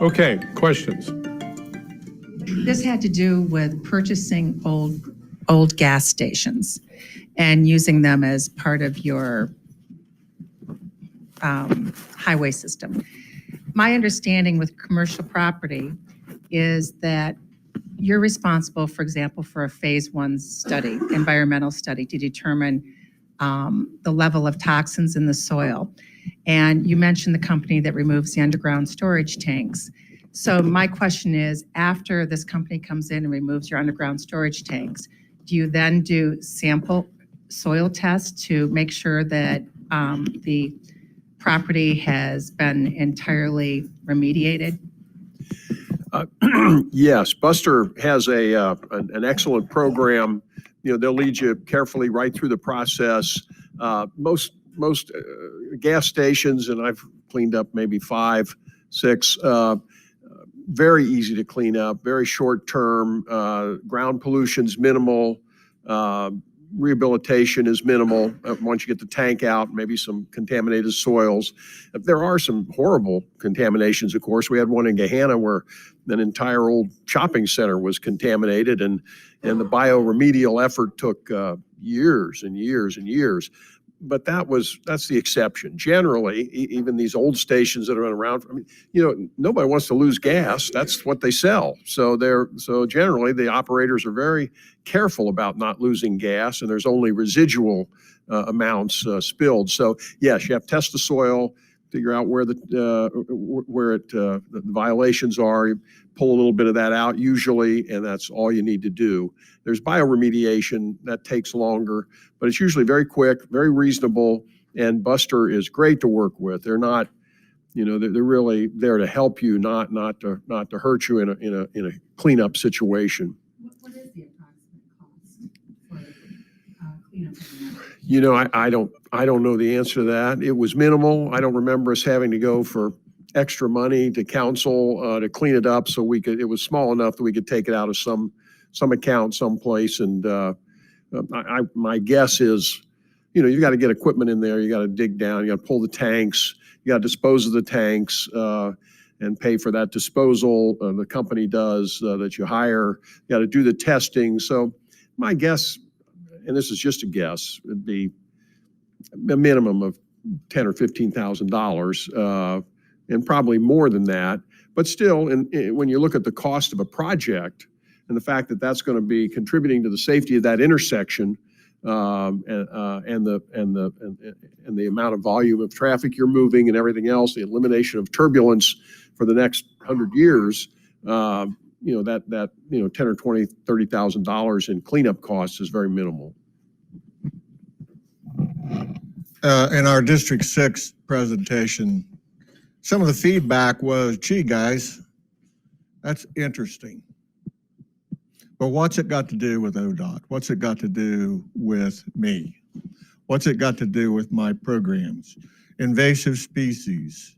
Okay, questions? This had to do with purchasing old gas stations and using them as part of your highway system. My understanding with commercial property is that you're responsible, for example, for a phase one study, environmental study, to determine the level of toxins in the soil. And you mentioned the company that removes the underground storage tanks. So my question is, after this company comes in and removes your underground storage tanks, do you then do sample soil tests to make sure that the property has been entirely remediated? Yes, Buster has an excellent program. You know, they'll lead you carefully right through the process. Most gas stations, and I've cleaned up maybe 5, 6, very easy to clean up, very short term. Ground pollution's minimal. Rehabilitation is minimal once you get the tank out, maybe some contaminated soils. There are some horrible contaminations, of course. We had one in Gahanna where an entire old shopping center was contaminated, and the bioremedial effort took years and years and years. But that's the exception. Generally, even these old stations that have been around, I mean, you know, nobody wants to lose gas. That's what they sell. So generally the operators are very careful about not losing gas, and there's only residual amounts spilled. So yes, you have to test the soil, figure out where the violations are, pull a little bit of that out usually, and that's all you need to do. There's bioremediation that takes longer, but it's usually very quick, very reasonable, and Buster is great to work with. They're not, you know, they're really there to help you, not to hurt you in a cleanup situation. What is the approximate cost for cleanup? You know, I don't know the answer to that. It was minimal. I don't remember us having to go for extra money to council to clean it up, so we could. It was small enough that we could take it out of some account someplace. And my guess is, you know, you got to get equipment in there. You got to dig down. You got to pull the tanks. You got to dispose of the tanks and pay for that disposal. The company does that you hire. You got to do the testing. So my guess, and this is just a guess, it'd be a minimum of $10,000 or $15,000, and probably more than that. But still, when you look at the cost of a project and the fact that that's going to be contributing to the safety of that intersection and the amount of volume of traffic you're moving and everything else, the elimination of turbulence for the next 100 years, you know, that you know, $10,000 or $20,000, $30,000 in cleanup costs is very minimal. In our District 6 presentation, some of the feedback was, gee, guys, that's interesting. But what's it got to do with ODOT? What's it got to do with me? What's it got to do with my programs? Invasive species,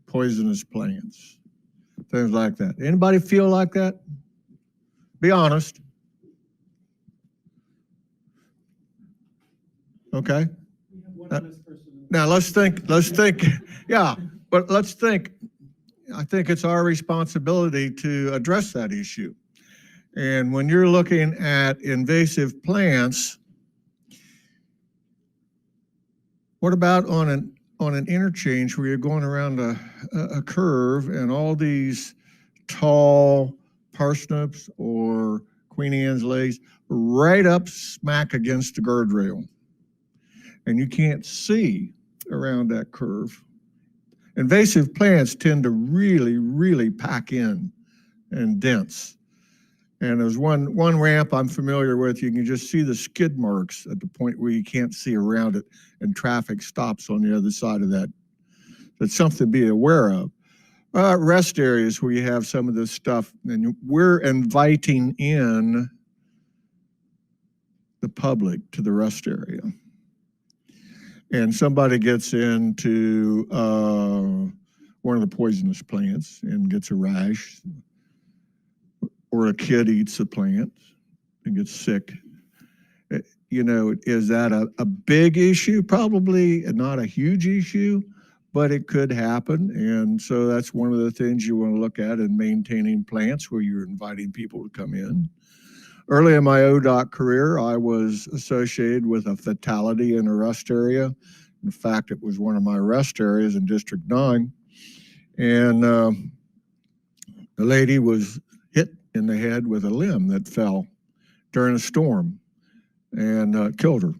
poisonous plants, things like that. Anybody feel like that? Be honest. Okay. Now let's think, yeah, but let's think. I think it's our responsibility to address that issue. And when you're looking at invasive plants, what about on an interchange where you're going around a curve and all these tall parsnips or Queen Anne's lace right up smack against the guardrail, and you can't see around that curve? Invasive plants tend to really, really pack in and dense. And there's one ramp I'm familiar with, you can just see the skid marks at the point where you can't see around it and traffic stops on the other side of that. That's something to be aware of. Rest areas where you have some of this stuff, and we're inviting in the public to the rest area. And somebody gets into one of the poisonous plants and gets a rash, or a kid eats the plant and gets sick. You know, is that a big issue? Probably not a huge issue, but it could happen. And so that's one of the things you want to look at in maintaining plants where you're inviting people to come in. Early in my ODOT career, I was associated with a fatality in a rest area. In fact, it was one of my rest areas in District 9. And the lady was hit in the head with a limb that fell during a storm and killed her.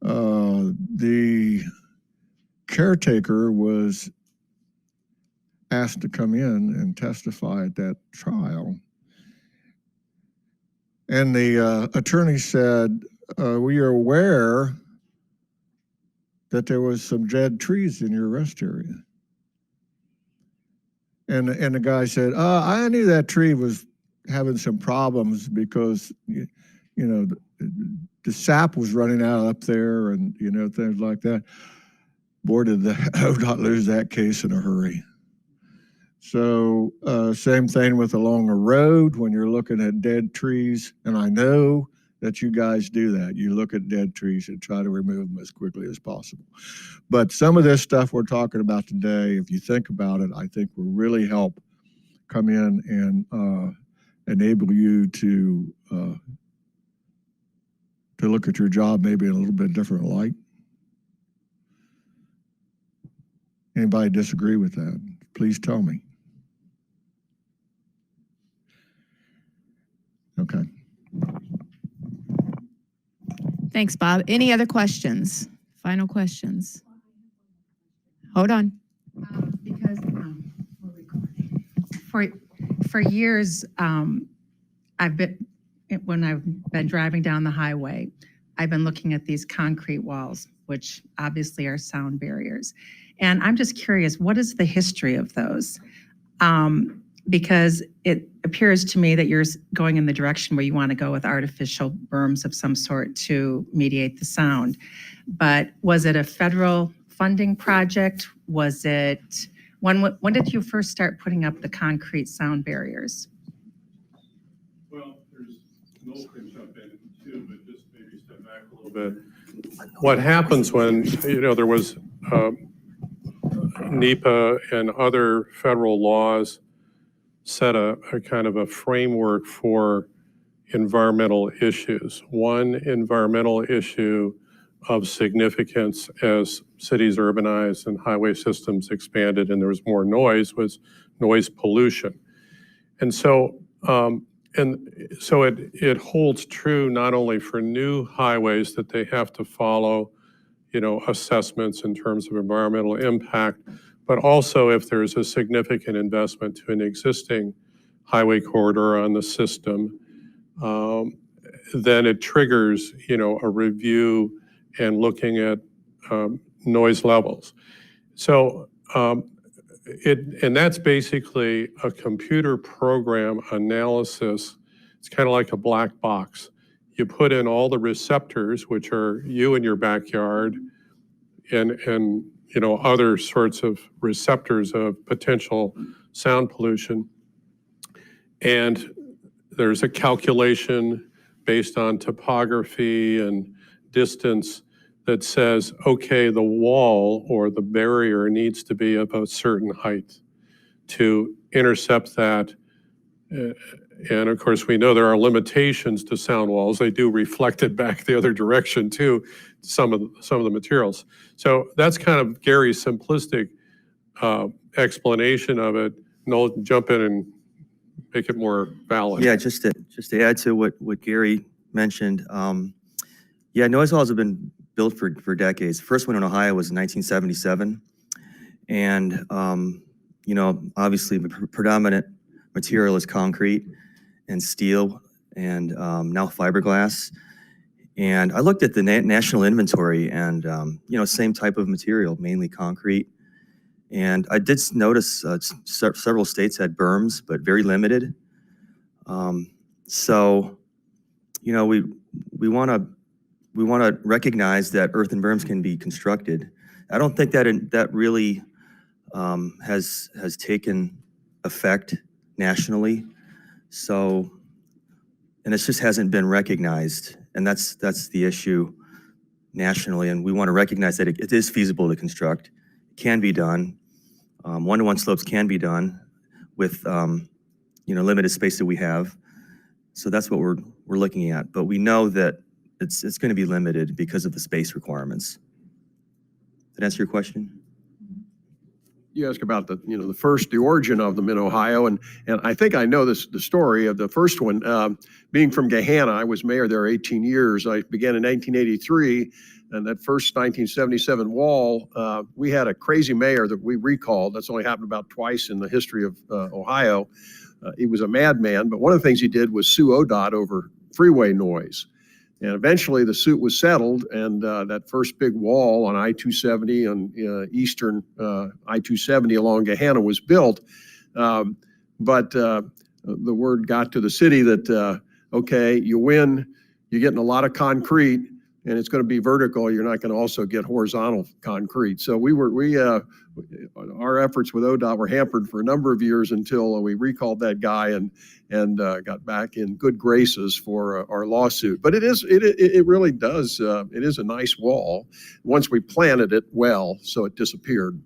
The caretaker was asked to come in and testify at that trial. And the attorney said, we are aware that there was some dead trees in your rest area. And the guy said, I knew that tree was having some problems because, you know, the sap was running out up there and, you know, things like that. Boy, did the ODOT lose that case in a hurry. So same thing with along a road when you're looking at dead trees. And I know that you guys do that. You look at dead trees and try to remove them as quickly as possible. But some of this stuff we're talking about today, if you think about it, I think will really help come in and enable you to look at your job maybe in a little bit different light. Anybody disagree with that? Please tell me. Okay. Thanks, Bob. Any other questions? Final questions? Hold on. Because for years, when I've been driving down the highway, I've been looking at these concrete walls, which obviously are sound barriers. And I'm just curious, what is the history of those? Because it appears to me that you're going in the direction where you want to go with artificial berms of some sort to mediate the sound. But was it a federal funding project? Was it, when did you first start putting up the concrete sound barriers? Well, there's Noel can jump in too, but just maybe step back a little bit. What happens when, you know, there was NEPA and other federal laws set a kind of a framework for environmental issues. One environmental issue of significance as cities urbanized and highway systems expanded and there was more noise was noise pollution. And so it holds true not only for new highways that they have to follow, you know, assessments in terms of environmental impact, but also if there's a significant investment to an existing highway corridor on the system, then it triggers, you know, a review and looking at noise levels. So, and that's basically a computer program analysis. It's kind of like a black box. You put in all the receptors, which are you in your backyard, and you know, other sorts of receptors of potential sound pollution. And there's a calculation based on topography and distance that says, okay, the wall or the barrier needs to be of a certain height to intercept that. And of course, we know there are limitations to sound walls. They do reflect it back the other direction too, some of the materials. So that's kind of Gary's simplistic explanation of it. Noel, jump in and make it more valid. Yeah, just to add to what Gary mentioned, yeah, noise walls have been built for decades. The first one in Ohio was in 1977. And, you know, obviously the predominant material is concrete and steel and now fiberglass. And I looked at the national inventory and, you know, same type of material, mainly concrete. And I did notice several states had berms, but very limited. So, you know, we want to recognize that earthen berms can be constructed. I don't think that really has taken effect nationally. So, and it just hasn't been recognized And that's the issue nationally. And we want to recognize that it is feasible to construct, it can be done. One-to-one slopes can be done with, limited space that we have. So that's what we're looking at. But we know that it's going to be limited because of the space requirements. Did that answer your question? You ask about the origin of them in Ohio, and I think I know the story of the first one. Being from Gahanna, I was mayor there 18 years. I began in 1983, and that first 1977 wall, we had a crazy mayor that we recalled. That's only happened about twice in the history of Ohio. He was a madman, but one of the things he did was sue ODOT over freeway noise. And eventually the suit was settled, and that first big wall on I-270 on eastern I-270 along Gahanna was built. But the word got to the city that, okay, you win, you're getting a lot of concrete, and it's going to be vertical. You're not going to also get horizontal concrete. So our efforts with ODOT were hampered for a number of years until we recalled that guy and got back in good graces for our lawsuit. But it really does. It is a nice wall once we planted it well, so it disappeared.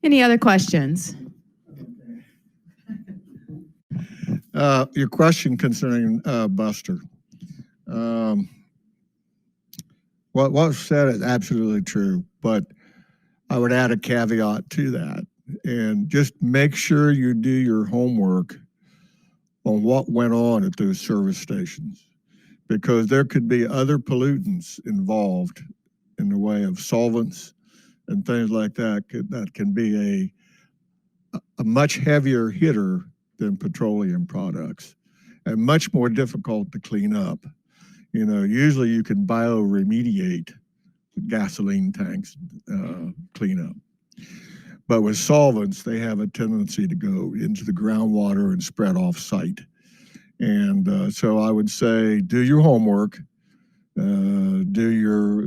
Any other questions? Your question concerning Buster. What was said is absolutely true, but I would add a caveat to that. And just make sure you do your homework on what went on at those service stations, because there could be other pollutants involved in the way of solvents and things like that that can be a much heavier hitter than petroleum products and much more difficult to clean up. Usually you can bioremediate gasoline tanks cleanup. But with solvents, they have a tendency to go into the groundwater and spread off site. And so I would say do your homework, do your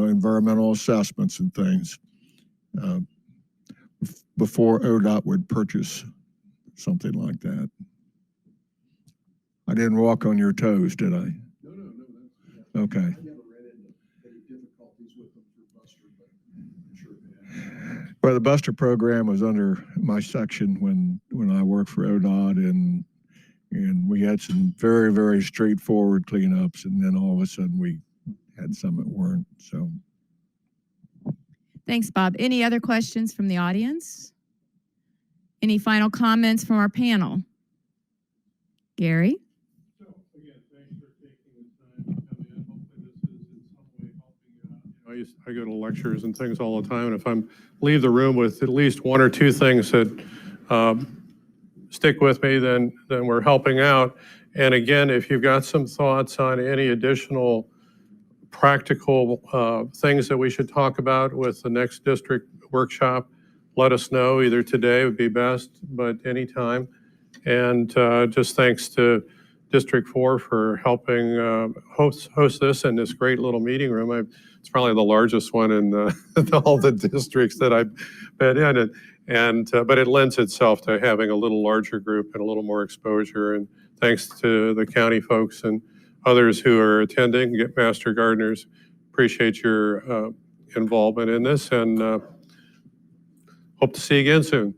environmental assessments and things before ODOT would purchase something like that. I didn't walk on your toes, did I? No. Okay. I never ran into any difficulties with them through Buster, but I'm sure they have. Well, the Buster program was under my section when I worked for ODOT, and we had some very, very straightforward cleanups, and then all of a sudden we had some that weren't. So. Thanks, Bob. Any other questions from the audience? Any final comments from our panel? Gary? I go to lectures and things all the time, and if I'm leave the room with at least one or two things that stick with me, then we're helping out. And again, if you've got some thoughts on any additional practical things that we should talk about with the next district workshop, let us know. Either today would be best, but anytime. And just thanks to District 4 for helping host this in this great little meeting room. It's probably the largest one in all the districts that I've been in, but it lends itself to having a little larger group and a little more exposure. And thanks to the county folks and others who are attending, Master Gardeners, appreciate your involvement in this, and hope to see you again soon.